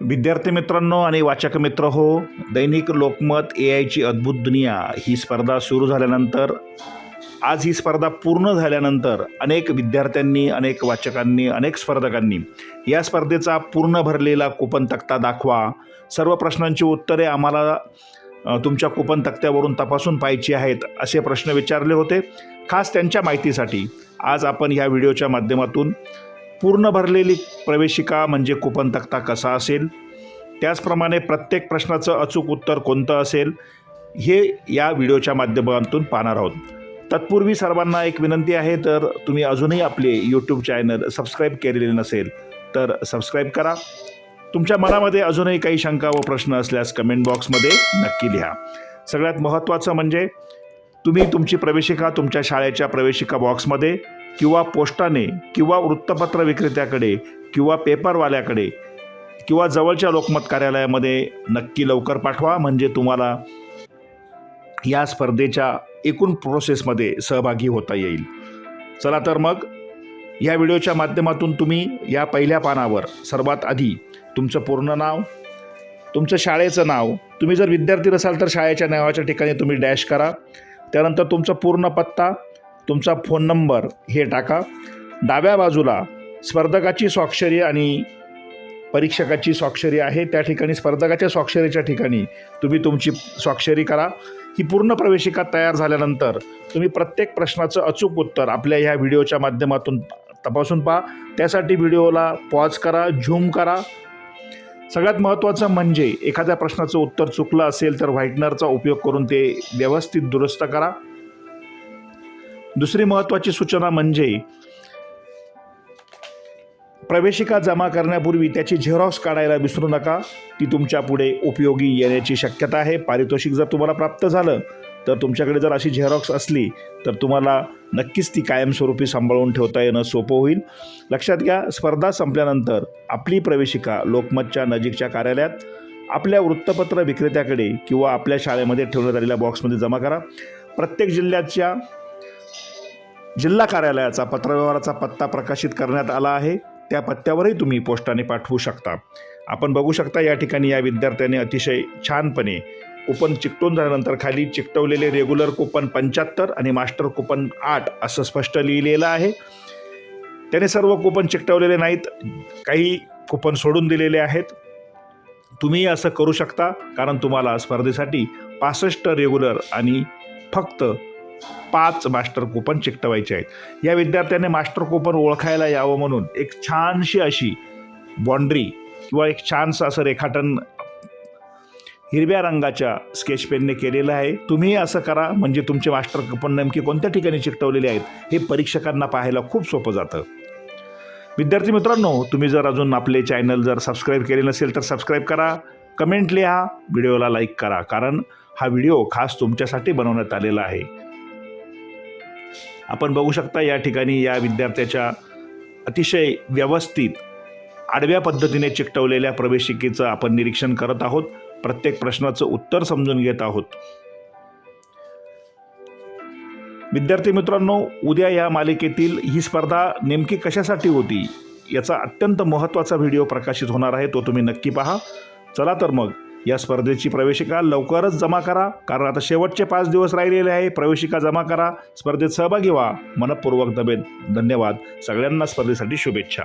विद्यार्थी मित्रांनो आणि वाचक मित्र हो, दैनिक लोकमत AIची अद्भुत दुनिया ही स्पर्धा सुरू झाल्यानंतर आज ही स्पर्धा पूर्ण झाल्यानंतर अनेक विद्यार्थ्यांनी, अनेक वाचकांनी, अनेक स्पर्धकांनी या स्पर्धेचा पूर्ण भरलेला कूपन तक्ता दाखवा, सर्व प्रश्नांची उत्तरे आम्हाला तुमच्या कूपन तक्त्यावरून तपासून पाहायची आहेत असे प्रश्न विचारले होते। खास त्यांच्या माहितीसाठी आज आपण ह्या व्हिडिओच्या माध्यमातून पूर्ण भरलेली प्रवेशिका म्हणजे कूपन तक्ता कसा असेल, त्याचप्रमाणे प्रत्येक प्रश्नाचं अचूक उत्तर कोणतं असेल हे या व्हिडिओच्या माध्यमातून पाहणार आहोत। तत्पूर्वी सर्वांना एक विनंती आहे, तर तुम्ही अजूनही आपले यूट्यूब चॅनल सबस्क्राईब केलेले नसेल तर सबस्क्राईब करा। तुमच्या मनामध्ये अजूनही काही शंका व प्रश्न असल्यास कमेंट बॉक्समध्ये नक्की लिहा। सगळ्यात महत्त्वाचं म्हणजे तुम्ही तुमची प्रवेशिका तुमच्या शाळेच्या प्रवेशिका बॉक्समध्ये किंवा पोस्टाने किंवा वृत्तपत्र विक्रेत्याकडे किंवा पेपरवाल्याकडे किंवा जवळच्या लोकमत कार्यालयामध्ये नक्की लवकर पाठवा, म्हणजे तुम्हाला या स्पर्धेच्या एकूण प्रोसेसमध्ये सहभागी होता येईल। चला तर मग या व्हिडिओच्या माध्यमातून तुम्ही या पहिल्या पानावर सर्वात आधी तुमचं पूर्ण नाव, तुमचं शाळेचं नाव, तुम्ही जर विद्यार्थी असाल तर शाळेच्या नावाच्या ठिकाणी तुम्ही डॅश करा, त्यानंतर तुमचा पूर्ण पत्ता, तुमचा फोन नंबर हे टाका। डाव्या बाजूला स्पर्धकाची स्वाक्षरी आणि परीक्षकाची स्वाक्षरी आहे, त्या ठिकाणी स्पर्धकाच्या स्वाक्षरीच्या ठिकाणी तुम्ही तुमची स्वाक्षरी करा। ही पूर्ण प्रवेशिका तयार झाल्यानंतर तुम्ही प्रत्येक प्रश्नाचं अचूक उत्तर आपल्या ह्या व्हिडिओच्या माध्यमातून तपासून पहा। त्यासाठी व्हिडिओला पॉज करा, झूम करा। सगळ्यात महत्त्वाचं म्हणजे एखाद्या प्रश्नाचं उत्तर चुकलं असेल तर व्हाईटनरचा उपयोग करून ते व्यवस्थित दुरुस्त करा। दुसरी महत्त्वाची सूचना म्हणजे प्रवेशिका जमा करण्यापूर्वी त्याची झेरॉक्स काढायला विसरू नका, ती तुमच्या पुढे उपयोगी येण्याची शक्यता आहे। पारितोषिक जर तुम्हाला प्राप्त झालं तर तुमच्याकडे जर अशी झेरॉक्स असली तर तुम्हाला नक्कीच ती कायमस्वरूपी सांभाळून ठेवता येणं सोपं होईल। लक्षात घ्या, स्पर्धा संपल्यानंतर आपली प्रवेशिका लोकमतच्या नजीकच्या कार्यालयात आपल्या वृत्तपत्र विक्रेत्याकडे किंवा आपल्या शाळेमध्ये ठेवण्यात आलेल्या बॉक्समध्ये जमा करा। प्रत्येक जिल्ह्याच्या जिल्हा कार्यालयाचा पत्रव्यवहाराचा पत्ता प्रकाशित करण्यात आला आहे, त्या पत्त्यावरही तुम्ही पोस्टाने पाठवू शकता। आपण बघू शकता या ठिकाणी या विद्यार्थ्याने अतिशय छानपणे कूपन चिकटवून झाल्यानंतर खाली चिकटवलेले रेग्युलर कूपन 75 आणि मास्टर कूपन 8 असं स्पष्ट लिहिलेलं आहे। त्याने सर्व कूपन चिकटवलेले नाहीत, काही कूपन सोडून दिलेले आहेत। तुम्ही असं करू शकता कारण तुम्हाला स्पर्धेसाठी 65 रेग्युलर आणि फक्त 5 मास्टर कूपन चिकटवायचे आहेत। या विद्यार्थ्याने मास्टर कूपन ओळखायला यावं म्हणून एक छानशी अशी बाँड्री किंवा एक छानसं असं रेखाटन हिरव्या रंगाच्या स्केच पेनने केलेलं आहे। तुम्ही असं करा, म्हणजे तुमचे मास्टर कूपन नेमके कोणत्या ठिकाणी चिकटवलेले आहेत हे परीक्षकांना पाहायला खूप सोपं जातं। विद्यार्थी मित्रांनो, तुम्ही जर अजून आपले चॅनल जर सबस्क्राईब केले नसेल तर सबस्क्राईब करा, कमेंट लिहा, व्हिडिओला लाईक करा, कारण हा व्हिडिओ खास तुमच्यासाठी बनवण्यात आलेला आहे। आपण बघू शकता या ठिकाणी या विद्यार्थ्याच्या अतिशय व्यवस्थित आडव्या पद्धतीने चिकटवलेल्या प्रवेशिकेचं आपण निरीक्षण करत आहोत, प्रत्येक प्रश्नाचं उत्तर समजून घेत आहोत। विद्यार्थी मित्रांनो, उद्या या मालिकेतील ही स्पर्धा नेमकी कशासाठी होती याचा अत्यंत महत्त्वाचा व्हिडिओ प्रकाशित होणार आहे, तो तुम्ही नक्की पहा। चला तर मग या स्पर्धेची प्रवेशिका लवकरच जमा करा, कारण आता शेवटचे 5 दिवस राहिलेले आहे। प्रवेशिका जमा करा, स्पर्धेत सहभागी व्हा। मनपूर्वक धन्यवाद। सगळ्यांना स्पर्धेसाठी शुभेच्छा।